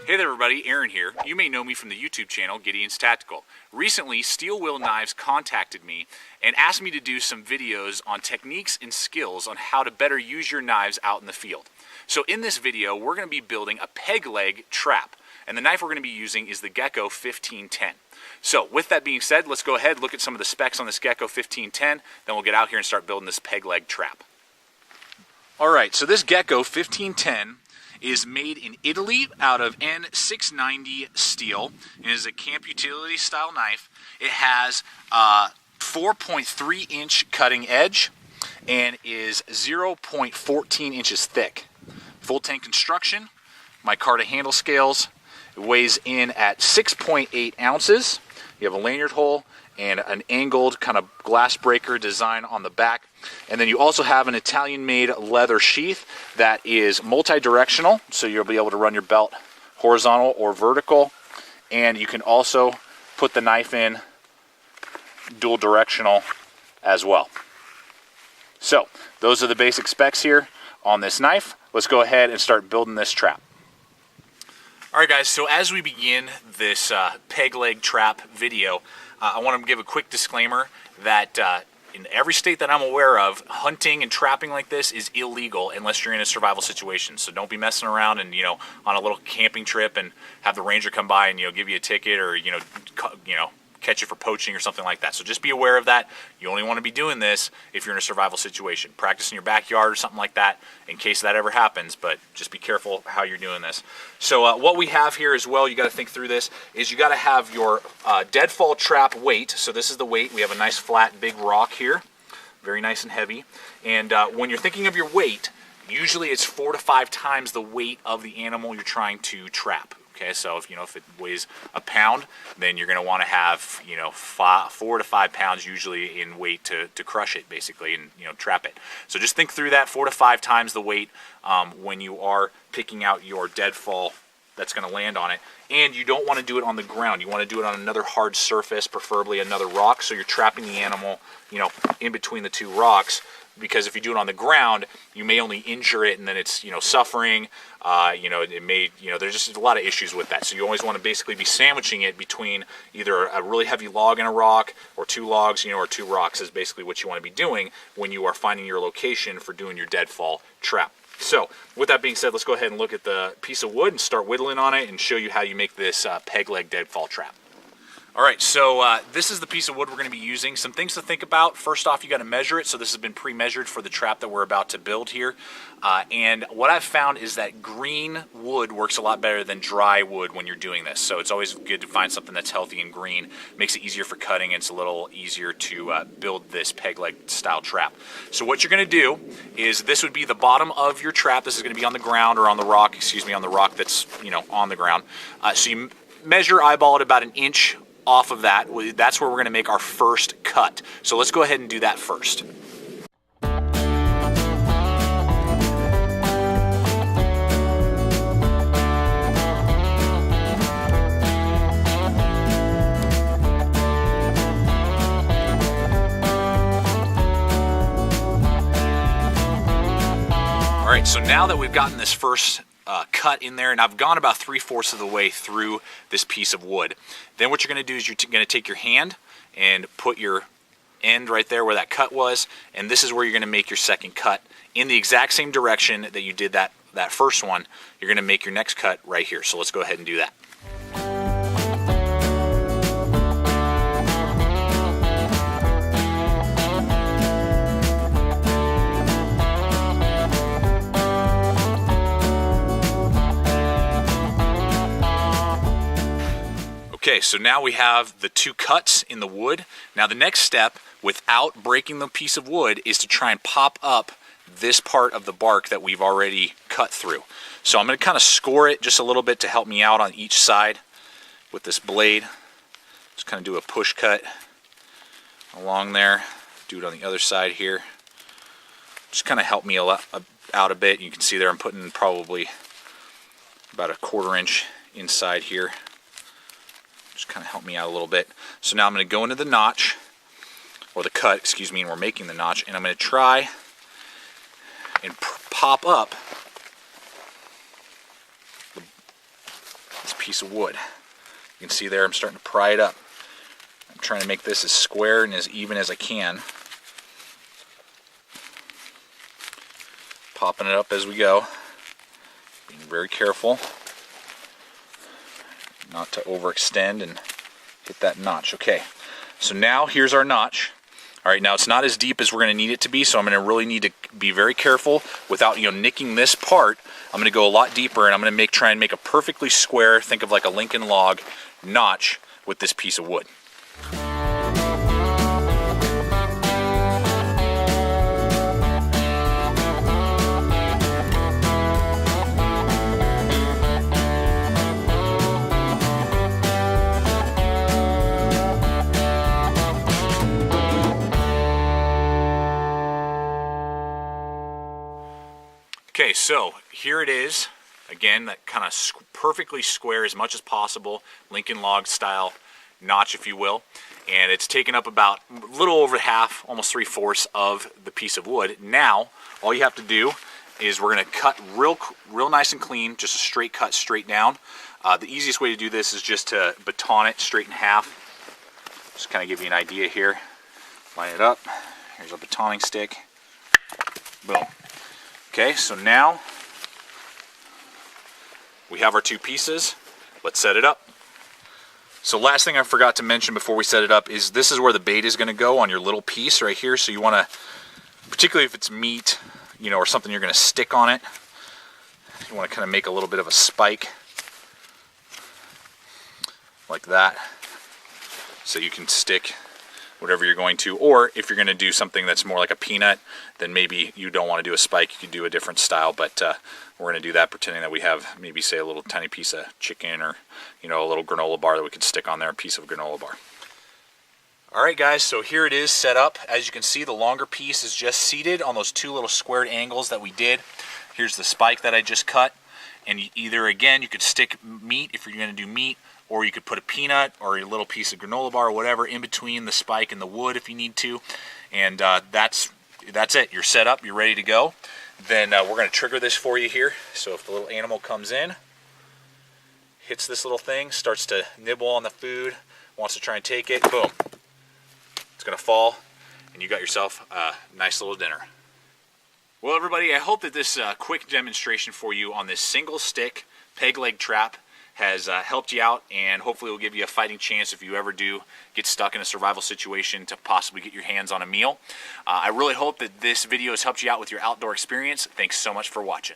Hey there everybody, Aaron here. You may know me from the YouTube channel GideonsTactical. Recently, Steel Will Knives contacted me and asked me to do some videos on techniques and skills on how to better use your knives out in the field. So in this video, we're going to be building a peg leg trap, and the knife we're going to be using is the Gekko 1510. So with that being said, let's go ahead and look at some of the specs on this Gekko 1510, then we'll get out here and start building this peg leg trap. Alright, so this Gekko 1510 is made in Italy out of N690 steel. It is a camp utility style knife. It has a 4.3 inch cutting edge and is 0.14 inches thick. Full tank construction, micarta handle scales. It weighs in at 6.8 ounces. You have a lanyard hole and an angled kind of glass breaker design on the back. And then you also have an Italian-made leather sheath that is multi-directional, so you'll be able to run your belt horizontal or vertical. And you can also put the knife in dual directional as well. So those are the basic specs here on this knife. Let's go ahead and start building this trap. Alright guys, so as we begin this peg leg trap video, I want to give a quick disclaimer that in every state that I'm aware of, hunting and trapping like this is illegal unless you're in a survival situation. So don't be messing around and, on a little camping trip and have the ranger come by and, give you a ticket or, catch you for poaching or something like that. So just be aware of that. You only want to be doing this if you're in a survival situation. Practice in your backyard or something like that in case that ever happens, but just be careful how you're doing this. So what we have here as well, you got to think through this, is you got to have your deadfall trap weight. So this is the weight. We have a nice flat big rock here, very nice and heavy. And when you're thinking of your weight, usually it's 4 to 5 times the weight of the animal you're trying to trap. Okay, so if it weighs a pound, then you're going to want to have 4 to 5 pounds usually in weight to crush it basically and trap it. So just think through that 4 to 5 times the weight when you are picking out your deadfall that's going to land on it. And you don't want to do it on the ground. You want to do it on another hard surface, preferably another rock. So you're trapping the animal, in between the two rocks. Because if you do it on the ground, you may only injure it, and then it's suffering. It may there's just a lot of issues with that. So you always want to basically be sandwiching it between either a really heavy log and a rock, or 2 logs, or 2 rocks is basically what you want to be doing when you are finding your location for doing your deadfall trap. So with that being said, let's go ahead and look at the piece of wood and start whittling on it and show you how you make this peg leg deadfall trap. Alright, so this is the piece of wood we're going to be using. Some things to think about. First off, you got to measure it. So this has been pre-measured for the trap that we're about to build here. And what I've found is that green wood works a lot better than dry wood when you're doing this. So it's always good to find something that's healthy and green. Makes it easier for cutting, and it's a little easier to build this peg leg style trap. So what you're going to do is, this would be the bottom of your trap. This is going to be on the ground, or on the rock, on the rock that's on the ground. So you measure, eyeball it about 1 inch off of that. That's where we're going to make our first cut. So let's go ahead and do that first. All right, so now that we've gotten this first cut in there, and I've gone about 3/4 of the way through this piece of wood. Then what you're going to do is you're going to take your hand and put your end right there where that cut was, and this is where you're going to make your second cut in the exact same direction that you did that first one. You're going to make your next cut right here. So let's go ahead and do that. Okay, so now we have the 2 cuts in the wood. Now the next step, without breaking the piece of wood, is to try and pop up this part of the bark that we've already cut through. So I'm going to kind of score it just a little bit to help me out on each side with this blade. Just kind of do a push cut along there. Do it on the other side here. Just kind of help me out a bit. You can see there I'm putting probably about 1/4 inch inside here. Just kind of help me out a little bit. So now I'm going to go into the notch, or the cut, excuse me, and we're making the notch, and I'm going to try and pop up the piece of wood. You can see there I'm starting to pry it up. I'm trying to make this as square and as even as I can. Popping it up as we go. Being very careful not to overextend and hit that notch. Okay, so now here's our notch. All right, now it's not as deep as we're going to need it to be, so I'm going to really need to be very careful without, nicking this part. I'm going to go a lot deeper, and I'm going to try and make a perfectly square, think of like a Lincoln log notch with this piece of wood. Okay, so here it is. Again, that kind of perfectly square as much as possible, Lincoln log style notch, if you will. And it's taken up about a little over half, almost 3/4 of the piece of wood. Now, all you have to do is we're going to cut real nice and clean, just a straight cut straight down. The easiest way to do this is just to baton it straight in half. Just kind of give you an idea here. Line it up. Here's a batoning stick. Boom. Okay, so now we have our two pieces. Let's set it up. So last thing I forgot to mention before we set it up is this is where the bait is going to go on your little piece right here. So you want to, particularly if it's meat, or something you're going to stick on it, you want to kind of make a little bit of a spike like that so you can stick whatever you're going to. Or if you're going to do something that's more like a peanut, then maybe you don't want to do a spike, you could do a different style, but we're going to do that pretending that we have maybe, say, a little tiny piece of chicken or a little granola bar that we could stick on there, a piece of granola bar. Alright guys, so here it is set up. As you can see, the longer piece is just seated on those two little squared angles that we did. Here's the spike that I just cut, and either, again, you could stick meat if you're going to do meat, or you could put a peanut or a little piece of granola bar or whatever in between the spike and the wood if you need to. And that's it. You're set up. You're ready to go. Then we're going to trigger this for you here. So if the little animal comes in, hits this little thing, starts to nibble on the food, wants to try and take it, boom. It's going to fall, and you got yourself a nice little dinner. Well, everybody, I hope that this quick demonstration for you on this single stick peg leg trap has helped you out, and hopefully will give you a fighting chance if you ever do get stuck in a survival situation to possibly get your hands on a meal. I really hope that this video has helped you out with your outdoor experience. Thanks so much for watching.